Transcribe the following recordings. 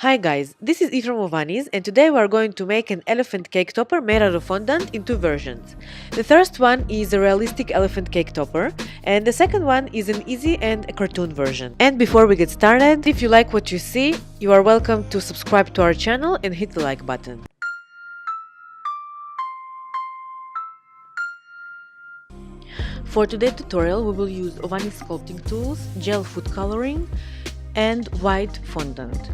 Hi guys, this is Eve from Ovaniz and today we are going to make an elephant cake topper made out of fondant in two versions. The first one is a realistic elephant cake topper and the second one is an easy and a cartoon version. And before we get started, if you like what you see, you are welcome to subscribe to our channel and hit the like button. For today's tutorial we will use Ovaniz sculpting tools, gel food coloring and white fondant.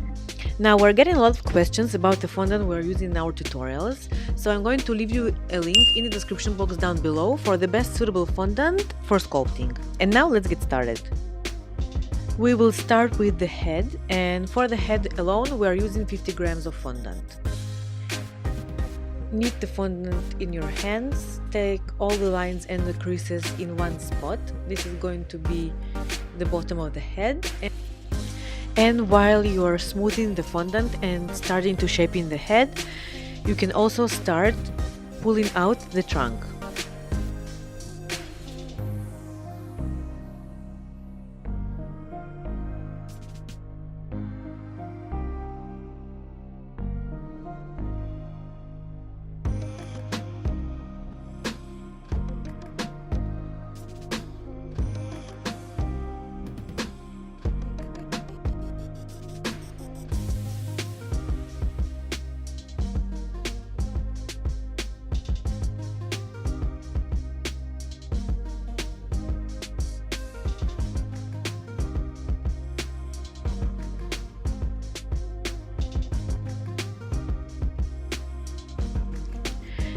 Now we're getting a lot of questions about the fondant we're using in our tutorials, so I'm going to leave you a link in the description box down below for the best suitable fondant for sculpting. And now let's get started. We will start with the head, and for the head alone we are using 50 grams of fondant. Knead the fondant in your hands, take all the lines and the creases in one spot. This is going to be the bottom of the head. And while you are smoothing the fondant and starting to shape in the head, you can also start pulling out the trunk.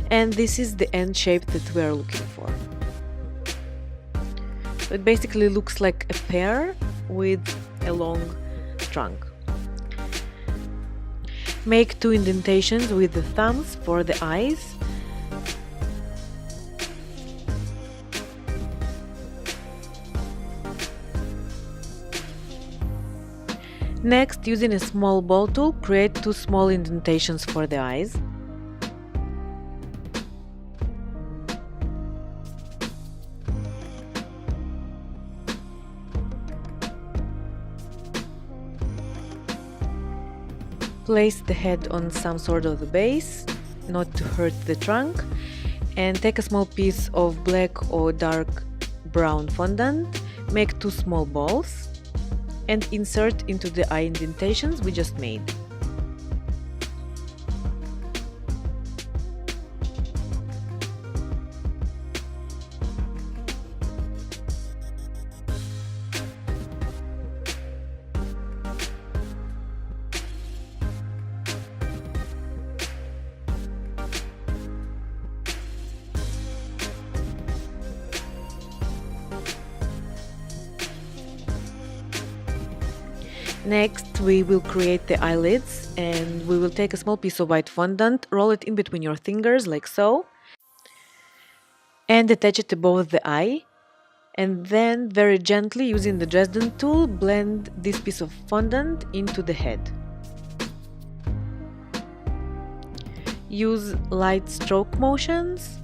And this is the end shape that we are looking for. So it basically looks like a pear with a long trunk. Make two indentations with the thumbs for the eyes. Next, using a small ball tool, create two small indentations for the eyes. Place the head on some sort of the base, not to hurt the trunk, and take a small piece of black or dark brown fondant, make two small balls, and insert into the eye indentations we just made. Next, we will create the eyelids, and we will take a small piece of white fondant, roll it in between your fingers like so, and attach it above the eye, and then very gently using the Dresden tool blend this piece of fondant into the head. Use light stroke motions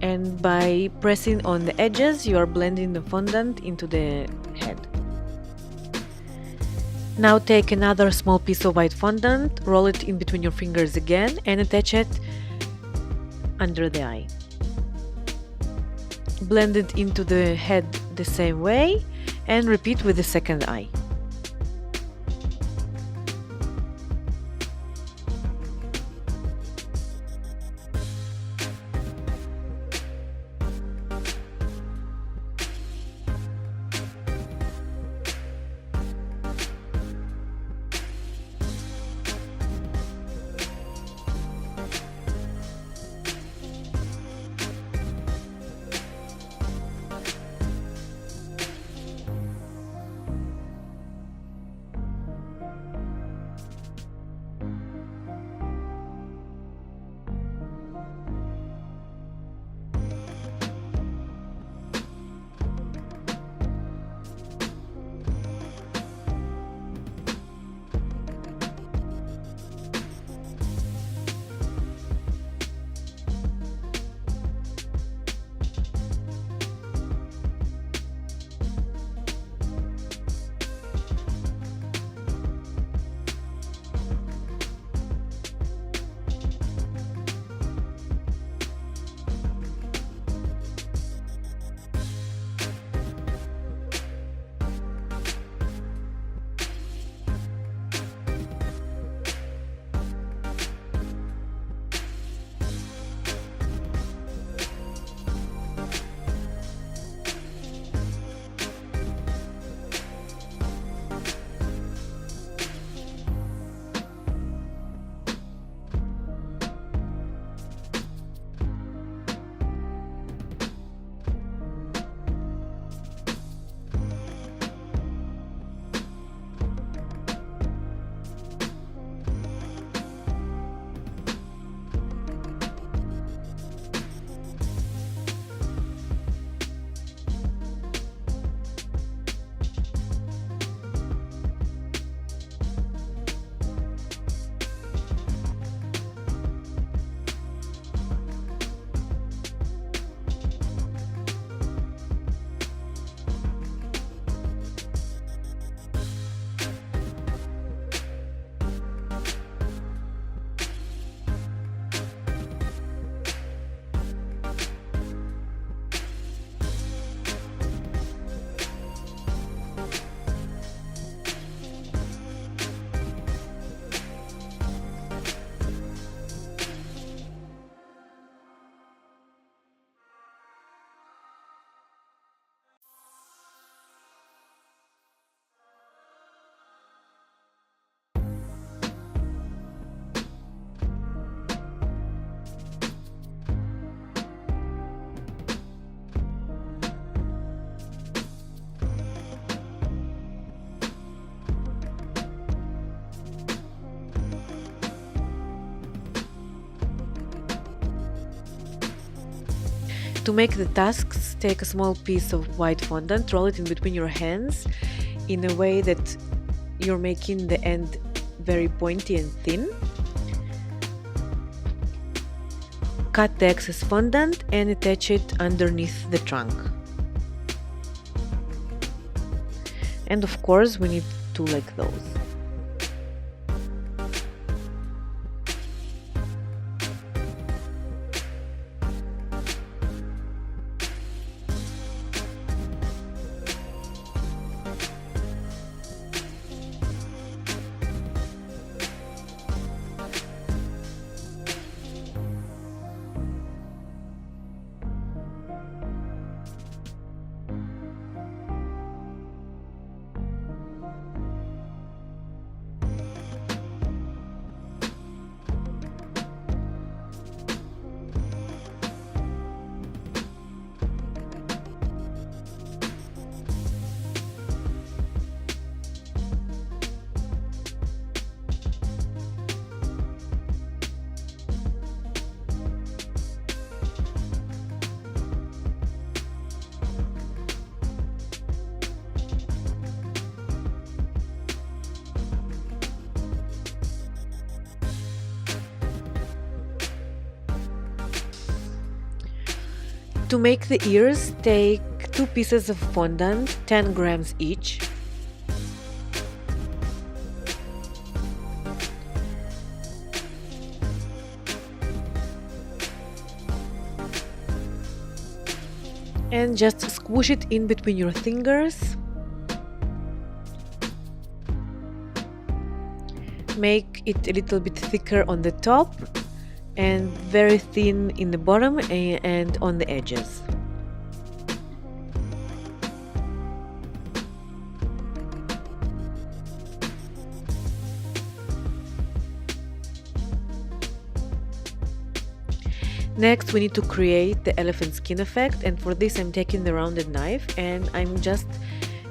and by pressing on the edges you are blending the fondant into the head. Now take another small piece of white fondant, roll it in between your fingers again and attach it under the eye. Blend it into the head the same way and repeat with the second eye. To make the tasks, take a small piece of white fondant, roll it in between your hands in a way that you're making the end very pointy and thin. Cut the excess fondant and attach it underneath the trunk. And of course, we need two like those. To make the ears, take 2 pieces of fondant, 10 grams each. And just squish it in between your fingers. Make it a little bit thicker on the top and very thin in the bottom and on the edges. Next, we need to create the elephant skin effect, and for this I'm taking the rounded knife and I'm just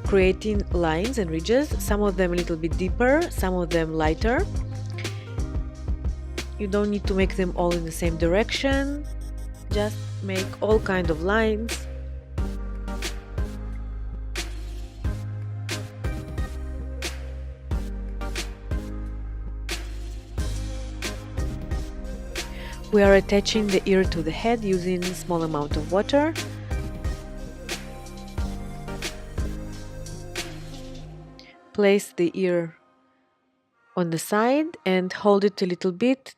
creating lines and ridges, some of them a little bit deeper, some of them lighter. You don't need to make them all in the same direction, just make all kinds of lines. We are attaching the ear to the head using a small amount of water. Place the ear on the side and hold it a little bit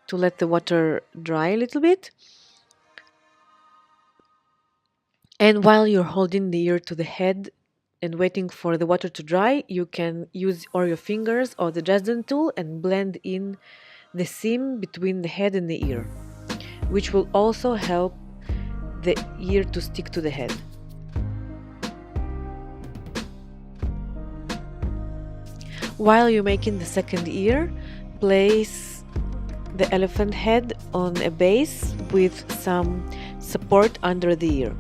to let the water dry a little bit. And while you're holding the ear to the head and waiting for the water to dry, you can use or your fingers or the ZenGen tool and blend in the seam between the head and the ear, which will also help the ear to stick to the head. While you're making the second ear, place the elephant head on a base with some support under the ear.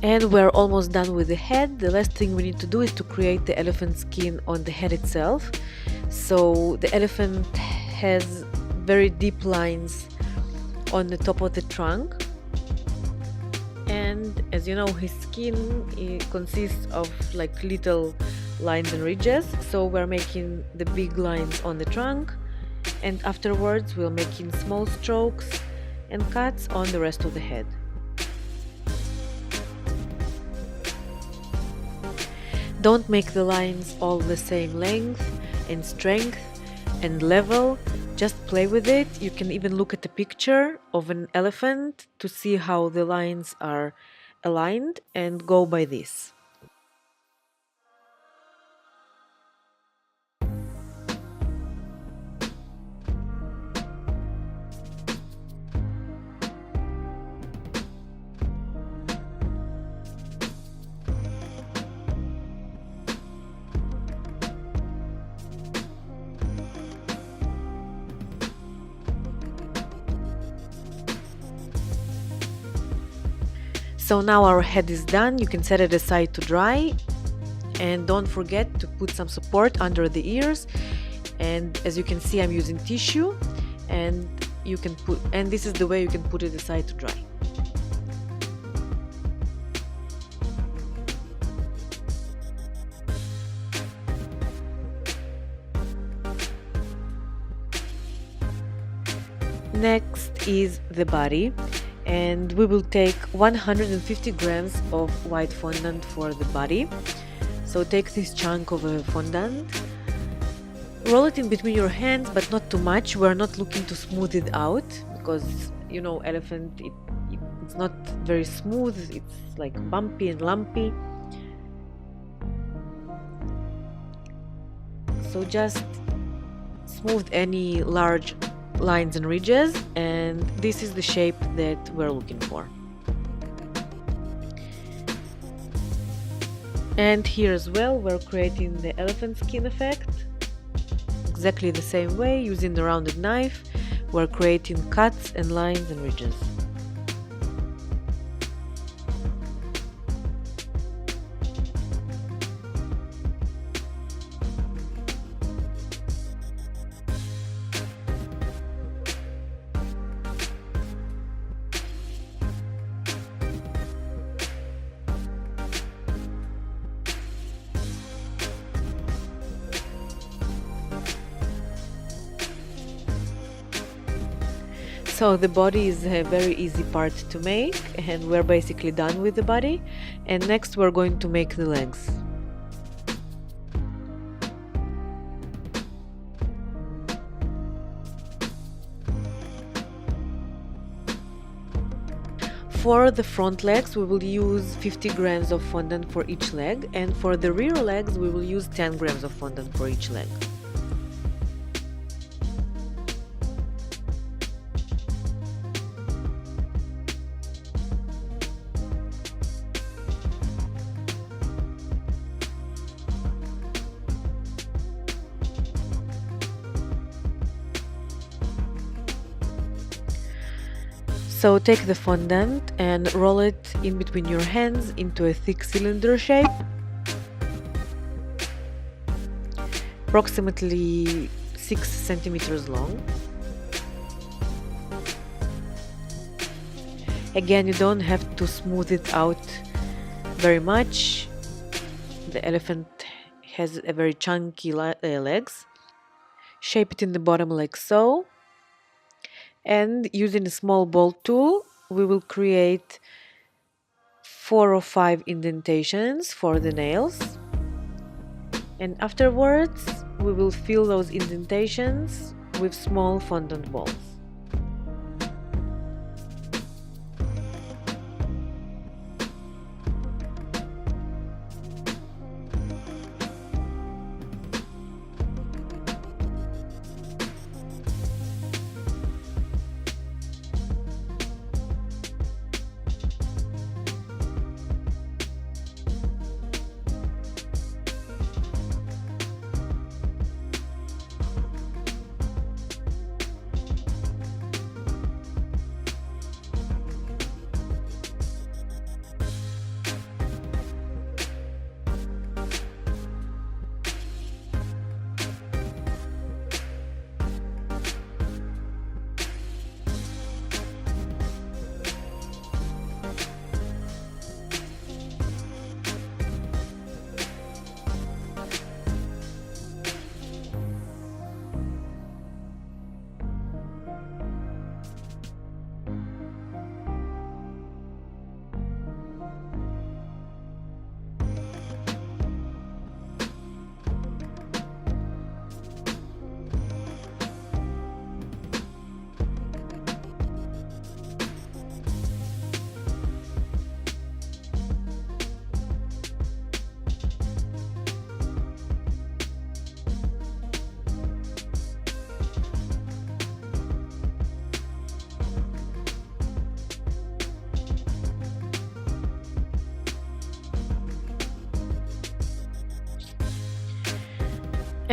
And we're almost done with the head. The last thing we need to do is to create the elephant skin on the head itself. So the elephant has very deep lines on the top of the trunk, and as you know, his skin consists of like little lines and ridges, so we're making the big lines on the trunk, and afterwards we're making small strokes and cuts on the rest of the head. Don't make the lines all the same length and strength and level. Just play with it. You can even look at a picture of an elephant to see how the lines are aligned and go by this. So now our head is done. You can set it aside to dry, and don't forget to put some support under the ears. And as you can see, I'm using tissue, and this is the way you can put it aside to dry. Next is the body, and we will take 150 grams of white fondant for the body. So take this chunk of a fondant, roll it in between your hands, but not too much. We're not looking to smooth it out because, you know, elephant, it's not very smooth. It's like bumpy and lumpy. So just smooth any large lines and ridges, and this is the shape that we're looking for. And here as well, we're creating the elephant skin effect exactly the same way. Using the rounded knife, we're creating cuts and lines and ridges. So the body is a very easy part to make, and we're basically done with the body. And next we're going to make the legs. For the front legs, we will use 50 grams of fondant for each leg, and for the rear legs, we will use 10 grams of fondant for each leg. So take the fondant and roll it in between your hands into a thick cylinder shape, approximately 6 centimeters long. Again, you don't have to smooth it out very much. The elephant has a very chunky legs. Shape it in the bottom like so. And using a small bolt tool, we will create 4 or 5 indentations for the nails. And afterwards, we will fill those indentations with small fondant balls.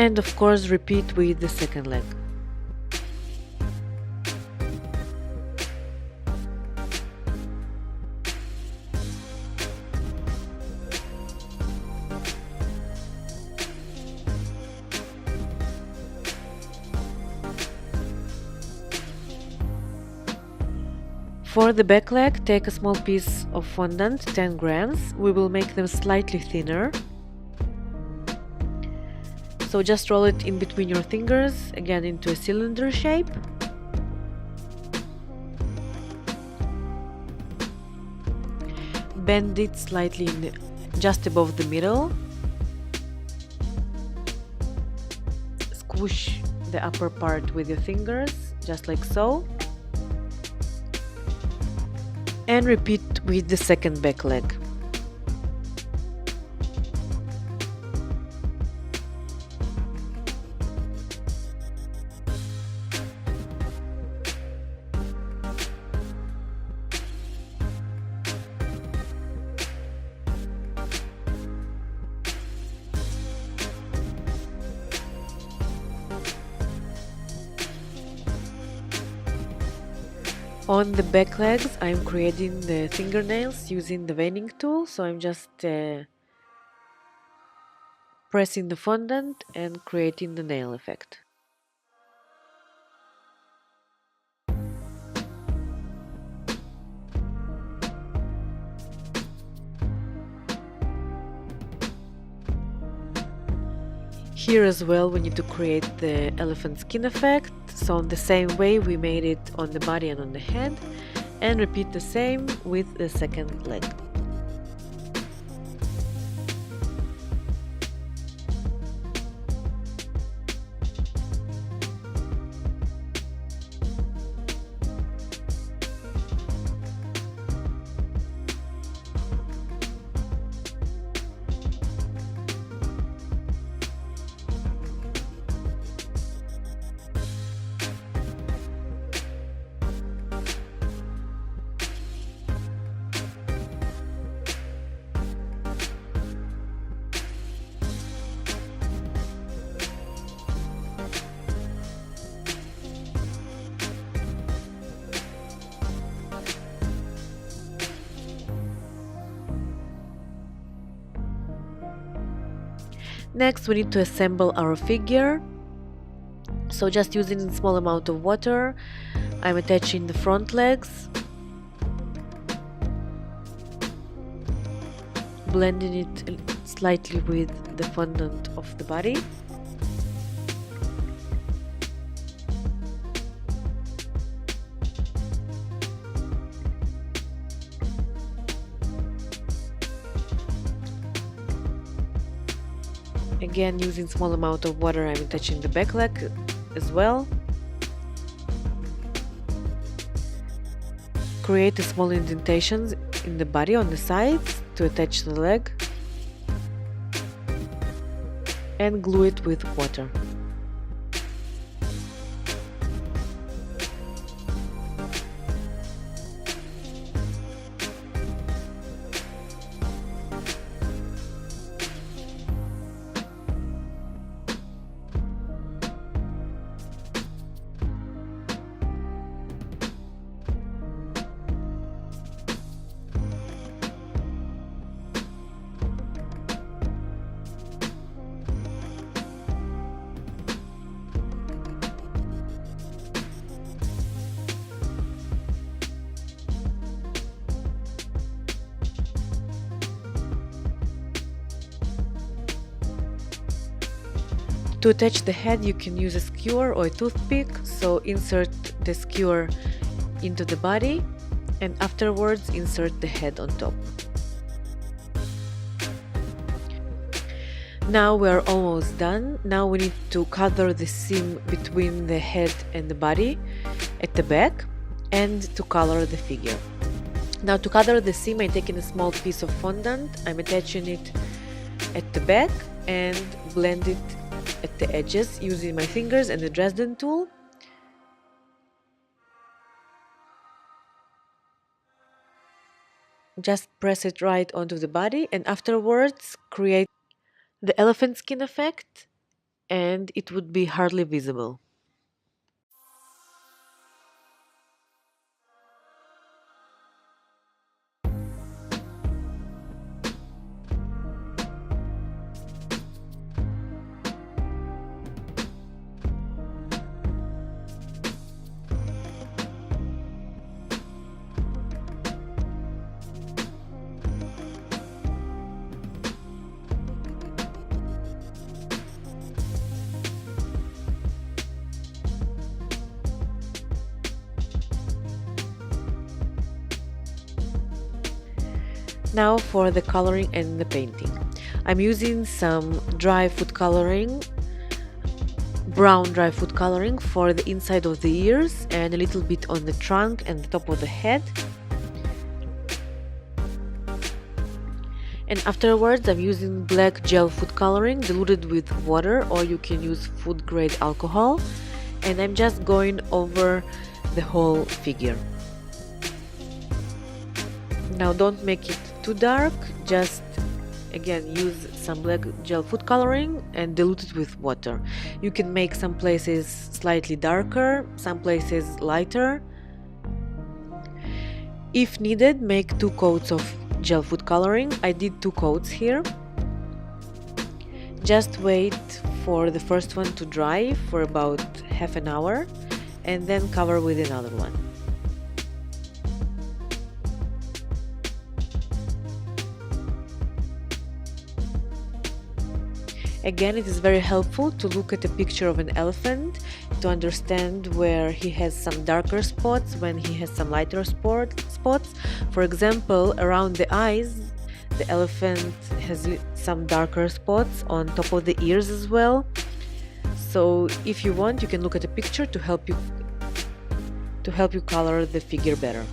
And of course repeat with the second leg. For the back leg, take a small piece of fondant, 10 grams. We will make them slightly thinner. So just roll it in between your fingers, again into a cylinder shape. Bend it slightly just above the middle. Squish the upper part with your fingers, just like so. And repeat with the second back leg. On the back legs, I'm creating the fingernails using the veining tool, so I'm just pressing the fondant and creating the nail effect. Here as well we need to create the elephant skin effect, so in the same way we made it on the body and on the head, and repeat the same with the second leg. Next we need to assemble our figure, so just using a small amount of water, I'm attaching the front legs, blending it slightly with the fondant of the body. Again, using small amount of water, I'm attaching the back leg as well. Create a small indentations in the body on the sides to attach the leg and glue it with water. To attach the head, you can use a skewer or a toothpick, so insert the skewer into the body and afterwards insert the head on top. Now we are almost done. Now we need to cover the seam between the head and the body at the back and to color the figure. Now to color the seam, I'm taking a small piece of fondant, I'm attaching it at the back and blend it at the edges using my fingers and the Dresden tool. Just press it right onto the body and afterwards create the elephant skin effect and it would be hardly visible. Now for the coloring and the painting. I'm using some dry food coloring, brown dry food coloring for the inside of the ears and a little bit on the trunk and the top of the head. And afterwards I'm using black gel food coloring diluted with water, or you can use food grade alcohol, and I'm just going over the whole figure. Now don't make it too dark, just again use some black gel food coloring and dilute it with water. You can make some places slightly darker, some places lighter. If needed, make 2 coats of gel food coloring. I did 2 coats here. Just wait for the first one to dry for about half an hour and then cover with another one. Again, it is very helpful to look at a picture of an elephant to understand where he has some darker spots, when he has some lighter spots. For example, around the eyes, the elephant has some darker spots on top of the ears as well. So if you want, you can look at a picture to help you color the figure better.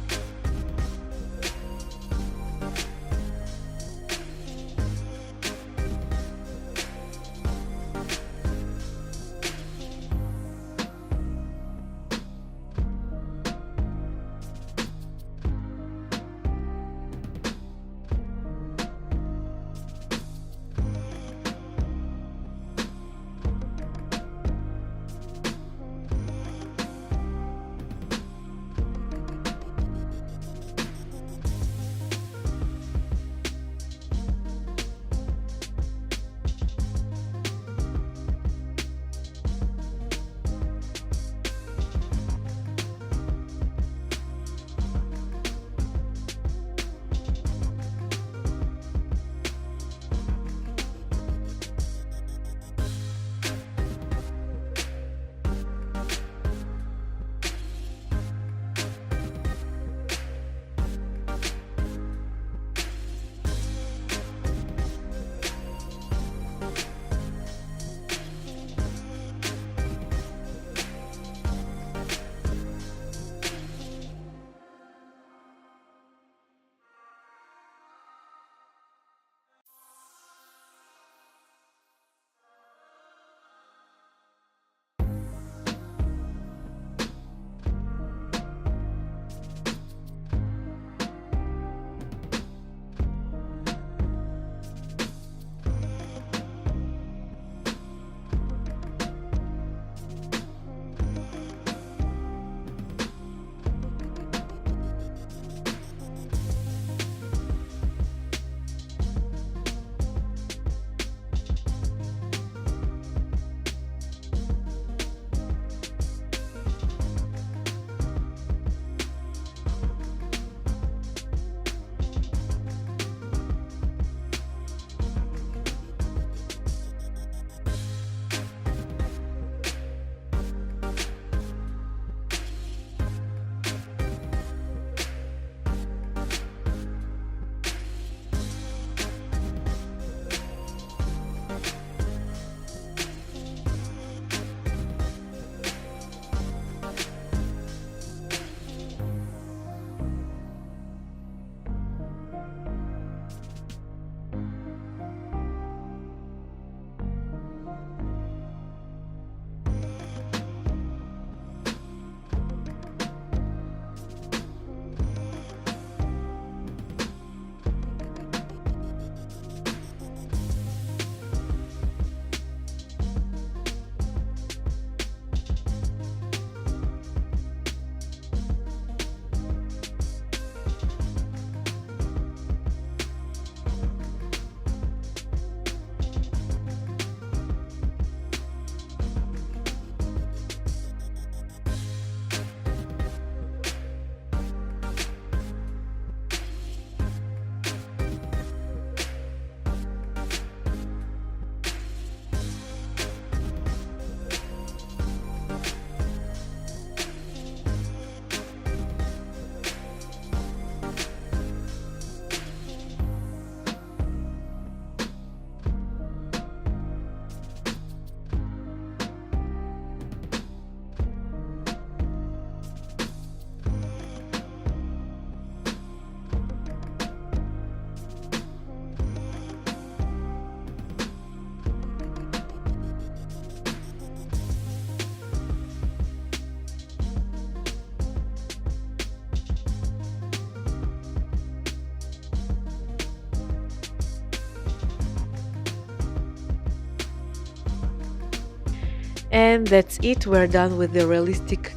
And that's it, we're done with the realistic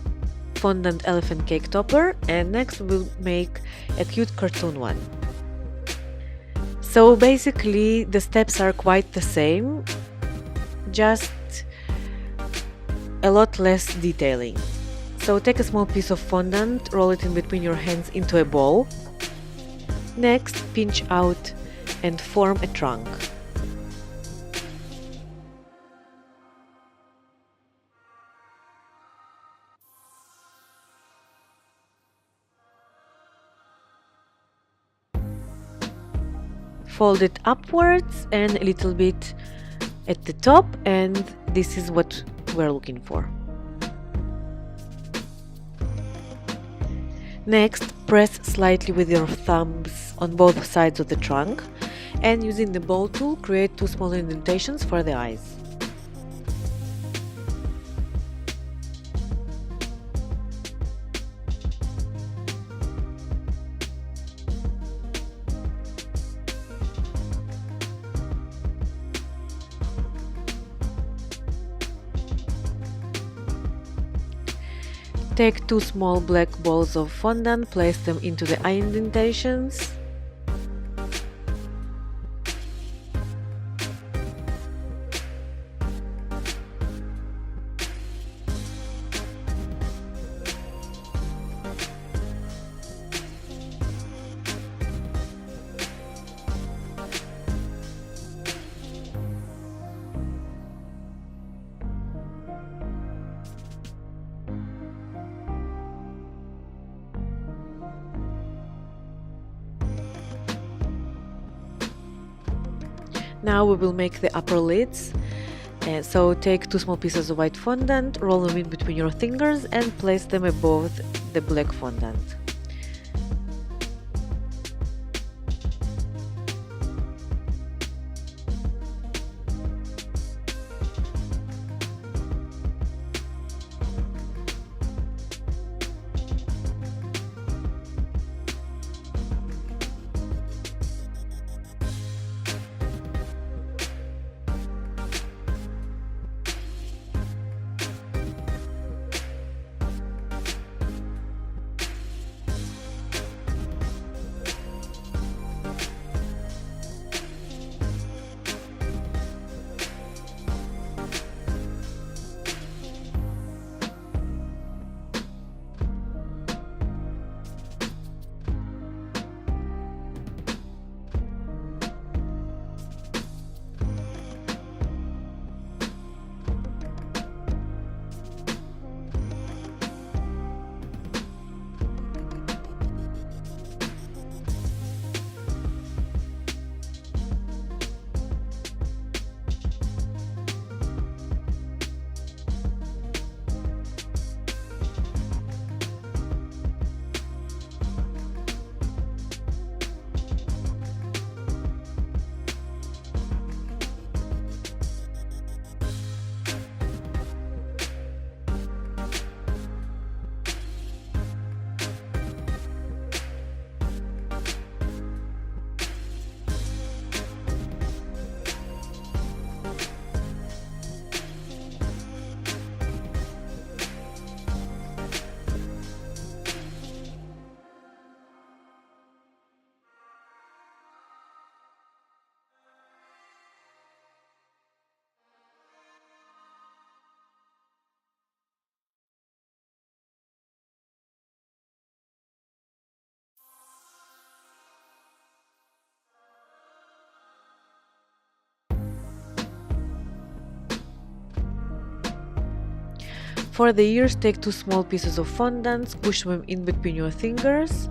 fondant elephant cake topper, and next we'll make a cute cartoon one. So basically the steps are quite the same, just a lot less detailing. So take a small piece of fondant, roll it in between your hands into a ball. Next, pinch out and form a trunk. Fold it upwards and a little bit at the top, and this is what we're looking for. Next, press slightly with your thumbs on both sides of the trunk, and using the ball tool, create 2 small indentations for the eyes. Take 2 small black balls of fondant, place them into the eye indentations. Now we will make the upper lids. So take 2 small pieces of white fondant, roll them in between your fingers and place them above the black fondant. For the ears, take 2 small pieces of fondant, push them in between your fingers,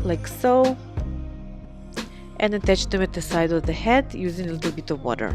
like so, and attach them at the side of the head using a little bit of water.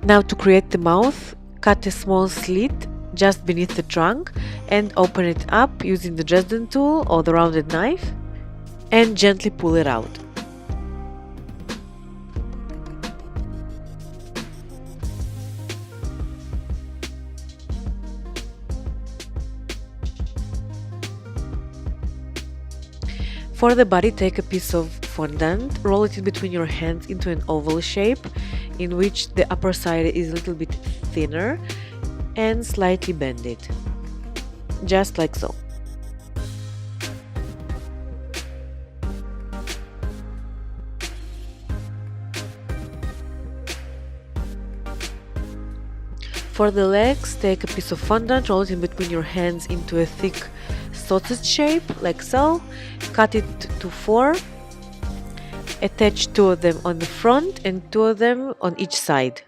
Now to create the mouth, cut a small slit just beneath the trunk and open it up using the ZenGen tool or the rounded knife and gently pull it out. For the body, take a piece of fondant, roll it in between your hands into an oval shape in which the upper side is a little bit thinner, and slightly bend it, just like so. For the legs, take a piece of fondant, roll it in between your hands into a thick sausage shape, like so. Cut it to 4. Attach 2 of them on the front and 2 of them on each side.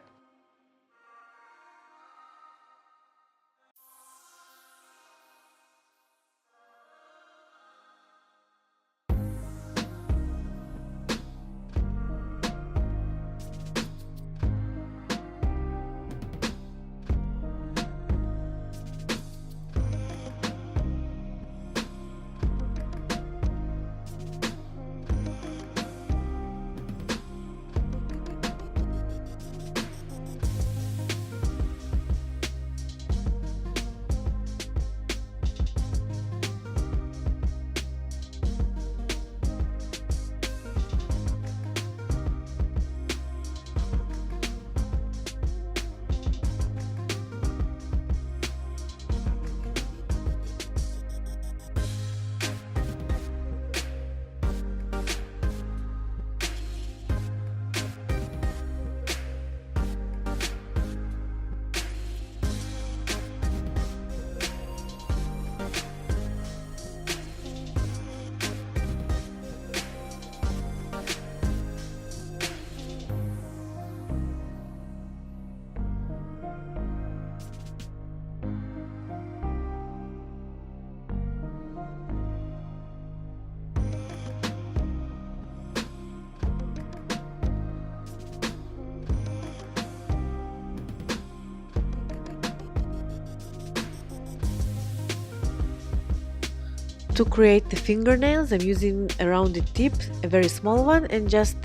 To create the fingernails, I'm using a rounded tip, a very small one, and just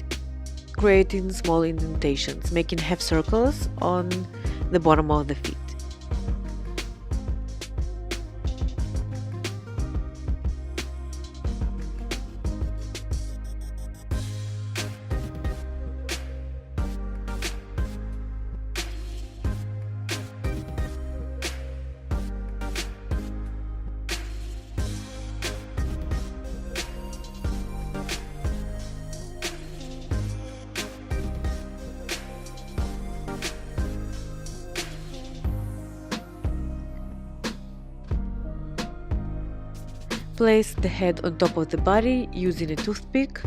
creating small indentations, making half circles on the bottom of the feet. Place the head on top of the body using a toothpick.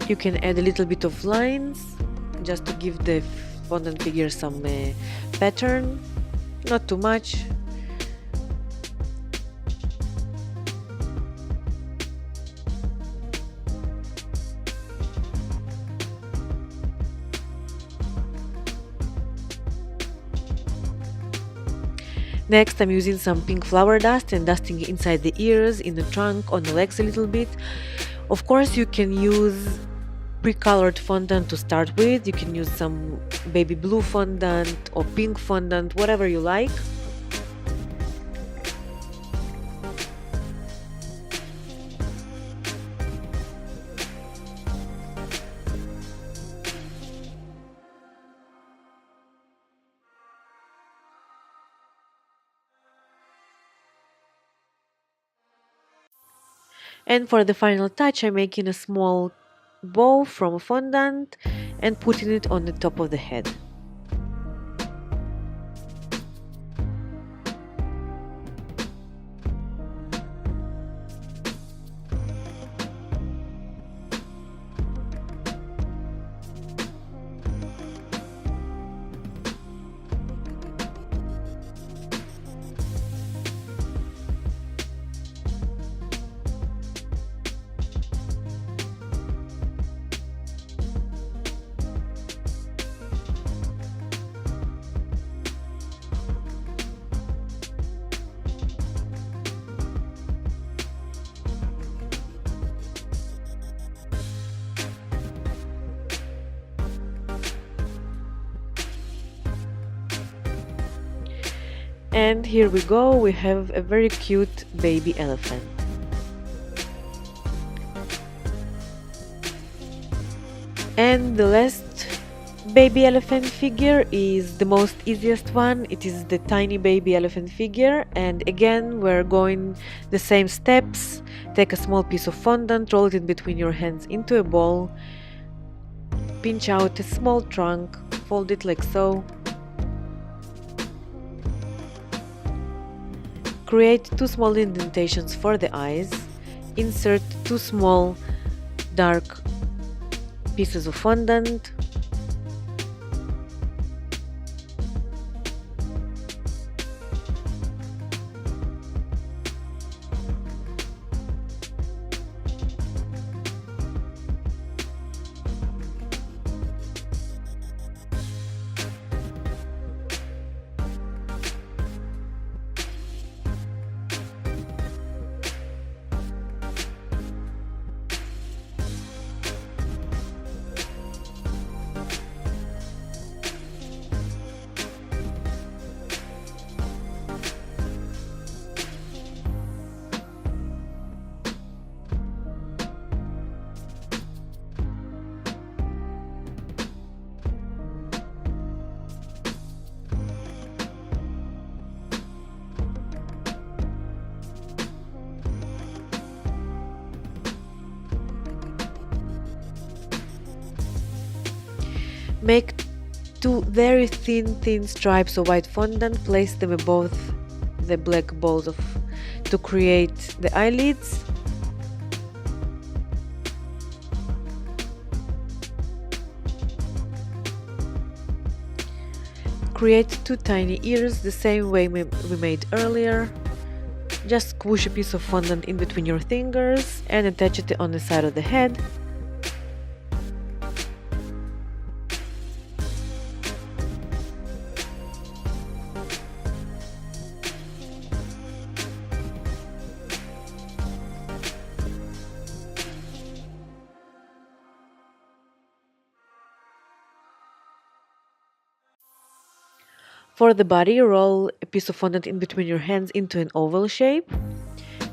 You can add a little bit of lines just to give the fondant figure some pattern, not too much. Next, I'm using some pink flower dust and dusting inside the ears, in the trunk, on the legs a little bit. Of course, you can use pre-colored fondant to start with. You can use some baby blue fondant or pink fondant, whatever you like. And for the final touch, I'm making a small bow from fondant and putting it on the top of the head. And here we go, we have a very cute baby elephant. And the last baby elephant figure is the most easiest one. It is the tiny baby elephant figure, and again we're going the same steps. Take a small piece of fondant, roll it in between your hands into a ball, pinch out a small trunk, fold it like so. Create 2 small indentations for the eyes. Insert 2 small dark pieces of fondant. Make 2 very thin stripes of white fondant, place them above the black balls to create the eyelids. Create 2 tiny ears the same way we made earlier. Just squish a piece of fondant in between your fingers and attach it on the side of the head. For the body, roll a piece of fondant in between your hands into an oval shape,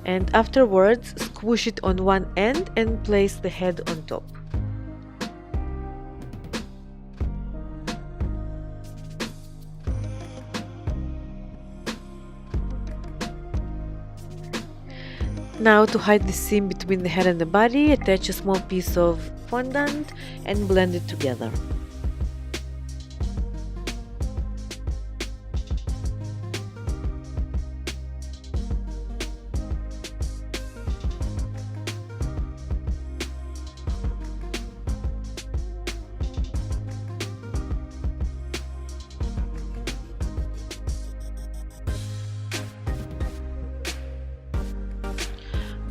and afterwards squish it on one end and place the head on top. Now, to hide the seam between the head and the body, attach a small piece of fondant and blend it together.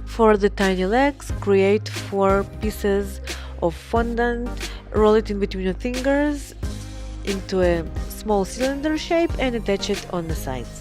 For the tiny legs, create 4 pieces of fondant, roll it in between your fingers into a small cylinder shape and attach it on the sides.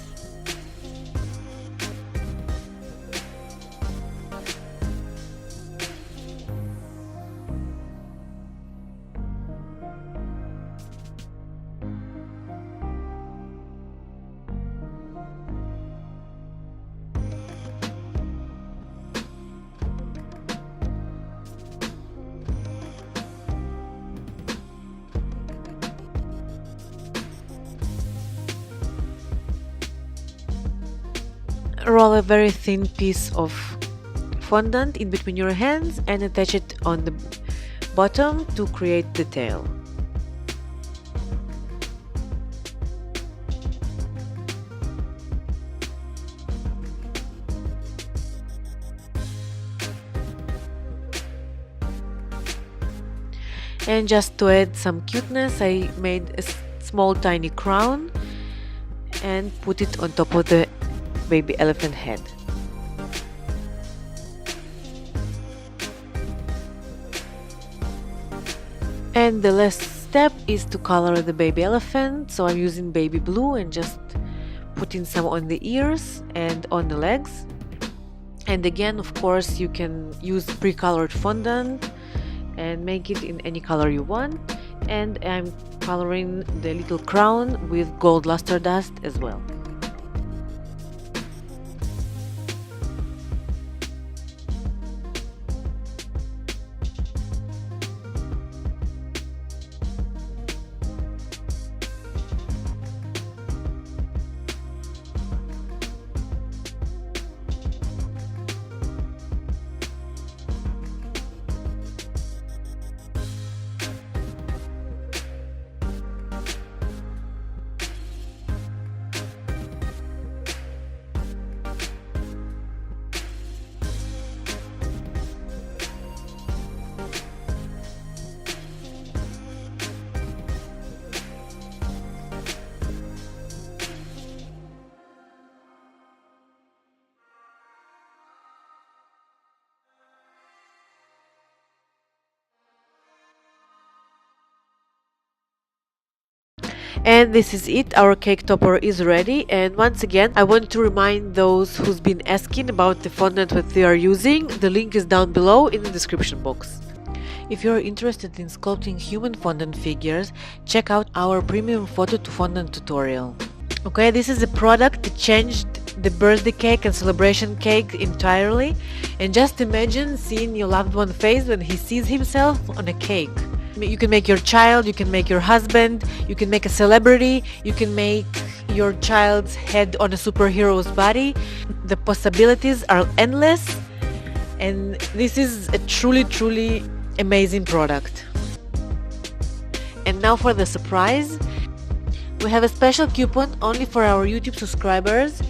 Roll a very thin piece of fondant in between your hands and attach it on the bottom to create the tail. And just to add some cuteness, I made a small tiny crown and put it on top of the baby elephant head. And the last step is to color the baby elephant, so I'm using baby blue and just putting some on the ears and on the legs. And again, of course, you can use pre-colored fondant and make it in any color you want. And I'm coloring the little crown with gold luster dust as well. And this is it, our cake topper is ready. And once again, I want to remind those who's been asking about the fondant that they are using. The link is down below in the description box. If you're interested in sculpting human fondant figures, check out our premium photo to fondant tutorial. Okay, this is a product that changed the birthday cake and celebration cake entirely. And just imagine seeing your loved one's face when he sees himself on a cake. You can make your child, you can make your husband, you can make a celebrity, you can make your child's head on a superhero's body. The possibilities are endless, and this is a truly amazing product. And now for the surprise. We have a special coupon only for our YouTube subscribers.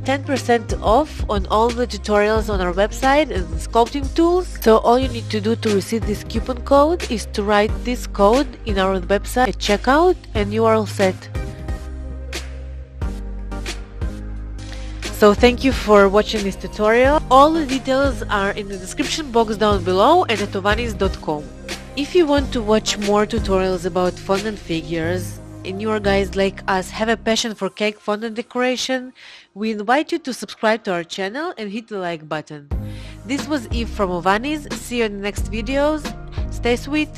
10% off on all the tutorials on our website and the sculpting tools. So all you need to do to receive this coupon code is to write this code in our website at checkout and you are all set. So thank you for watching this tutorial. All the details are in the description box down below and at ovaniz.com. If you want to watch more tutorials about fondant figures, and you guys like us have a passion for cake fondant decoration, we invite you to subscribe to our channel and hit the like button. This was Eve from Ovaniz. See you in the next videos. Stay sweet.